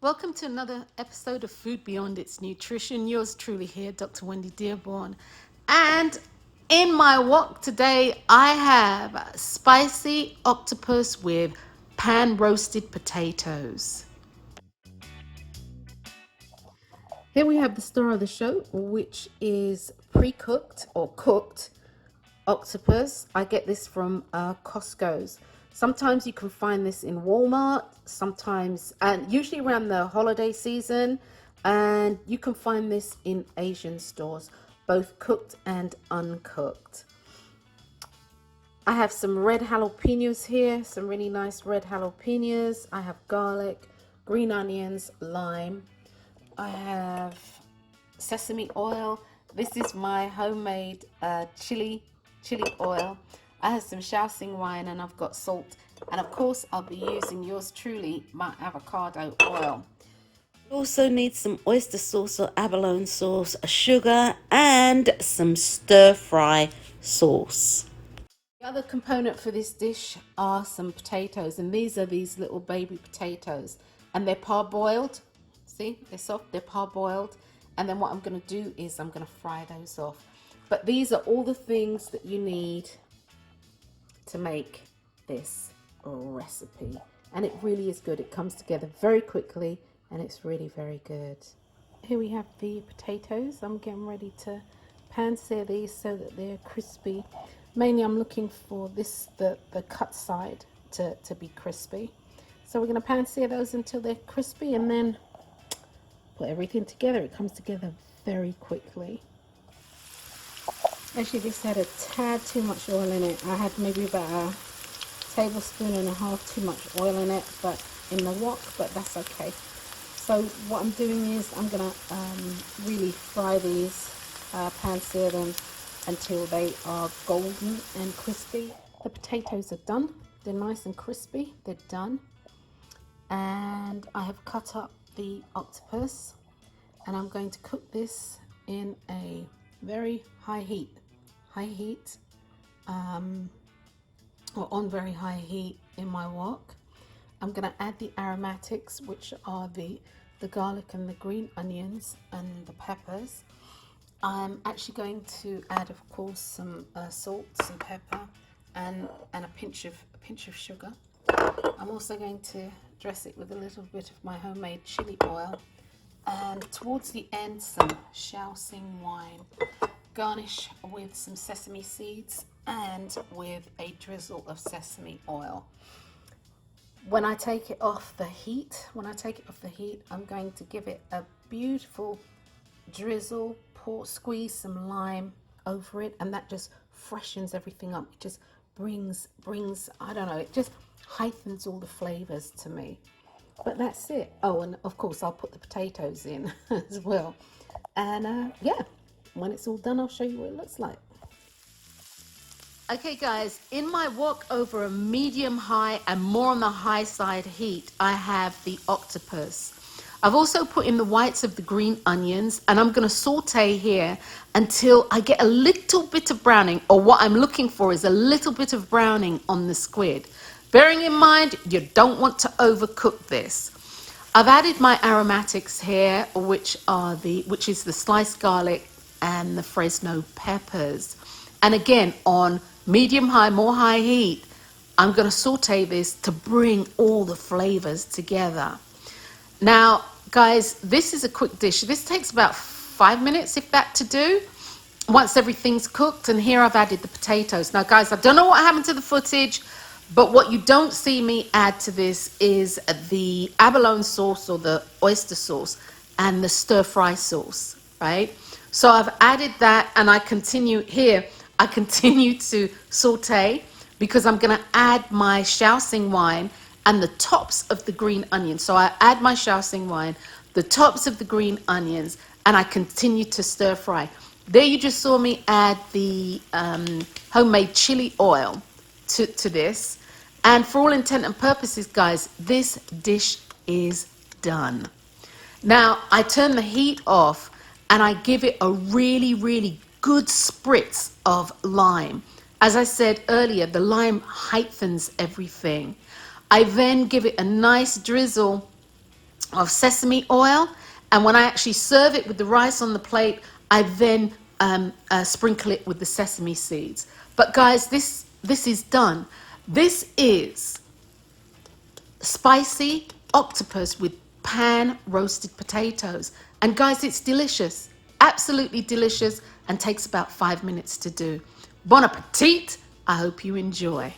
Welcome to another episode of Food Beyond Its Nutrition. Yours truly here, Dr. Wendy Dearborne. And in my wok today, I have spicy octopus with pan roasted potatoes. Here we have the star of the show, which is pre-cooked or cooked octopus. I get this from Costco's. Sometimes you can find this in Walmart, sometimes, and usually around the holiday season, and you can find this in Asian stores, both cooked and uncooked. I have some red jalapenos here, some really nice red jalapenos. I have garlic, green onions, lime. I have sesame oil. This is my homemade chili oil. I have some Shaoxing wine, and I've got salt, and of course I'll be using yours truly, my avocado oil. You also need some oyster sauce or abalone sauce, sugar, and some stir fry sauce. The other component for this dish are some potatoes, and these are these little baby potatoes, and they're parboiled. See, they're soft, they're parboiled. And then what I'm going to do is I'm going to fry those off. But these are all the things that you need to make this recipe. And it really is good. It comes together very quickly and it's really very good. Here we have the potatoes. I'm getting ready to pan sear these so that they're crispy. Mainly I'm looking for the cut side to be crispy. So we're going to pan sear those until they're crispy and then put everything together. It comes together very quickly. Actually, this had a tad too much oil in it. I had maybe about a tablespoon and a half too much oil in it, but in the wok, but that's okay. So what I'm doing is I'm gonna really fry these, pan sear them until they are golden and crispy. The potatoes are done. They're nice and crispy. They're done. And I have cut up the octopus, and I'm going to cook this in a very high heat, or on very high heat in my wok. I'm going to add the aromatics, which are the garlic and the green onions and the peppers. I'm actually going to add, of course, some salt, some pepper, and a pinch of sugar. I'm also going to dress it with a little bit of my homemade chili oil, and towards the end some Shaoxing wine. Garnish with some sesame seeds and with a drizzle of sesame oil. When I take it off the heat, I'm going to give it a beautiful drizzle, squeeze some lime over it, and that just freshens everything up. It just brings I don't know, it just heightens all the flavors to me. But that's it. Oh, and of course I'll put the potatoes in as well. And yeah, when it's all done, I'll show you what it looks like. Okay guys, in my wok over a medium high and more on the high side heat, I have the octopus. I've also put in the whites of the green onions, and I'm going to saute here until I get a little bit of browning, or what I'm looking for is a little bit of browning on the squid. Bearing in mind, you don't want to overcook this. I've added my aromatics here, which is the sliced garlic and the Fresno peppers. And again, on medium high, more high heat, I'm going to saute this to bring all the flavors together. Now, guys, this is a quick dish. This takes about 5 minutes, if that, to do once everything's cooked. And here I've added the potatoes. Now, guys, I don't know what happened to the footage, but what you don't see me add to this is the abalone sauce or the oyster sauce and the stir fry sauce, right? So I've added that, and I continue to saute because I'm going to add my Shaoxing wine and the tops of the green onions. So I add my Shaoxing wine, the tops of the green onions, and I continue to stir fry. There you just saw me add the homemade chili oil to this. And for all intent and purposes, guys, this dish is done. Now, I turn the heat off and I give it a really, really good spritz of lime. As I said earlier, the lime heightens everything. I then give it a nice drizzle of sesame oil, and when I actually serve it with the rice on the plate, I then sprinkle it with the sesame seeds. But guys, this is done. This is spicy octopus with pan roasted potatoes, and guys, it's delicious, absolutely delicious, and takes about 5 minutes to do. Bon appetit. I hope you enjoy.